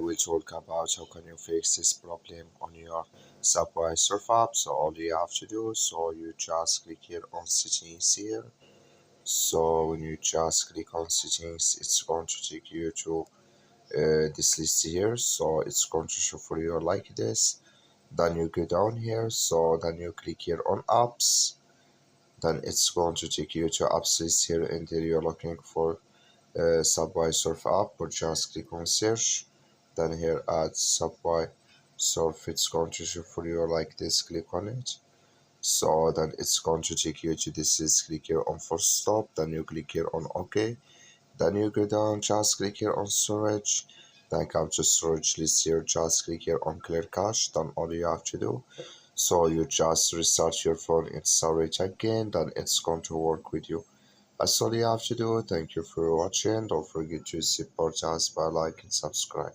will talk about how can you fix this problem on your Subway Surf app. So all you have to do, so you just click here on settings here. So when you just click on settings, it's going to take you to this list here. So it's going to show for you like this. Then you go down here. So then you click here on apps. Then it's going to take you to apps list here, and there you're looking for Subway Surf app, or just click on search. Then here at Subway Surf, it's going to show for you like this. Click on it. So then it's going to take you to this is click here on first stop. Then you click here on OK. Then you go down, just click here on storage. Then come to storage list here, just click here on clear cache. Then all you have to do, so you just restart your phone, install it again, then it's going to work with you. That's all you have to do. Thank you for watching. Don't forget to support us by like and subscribe.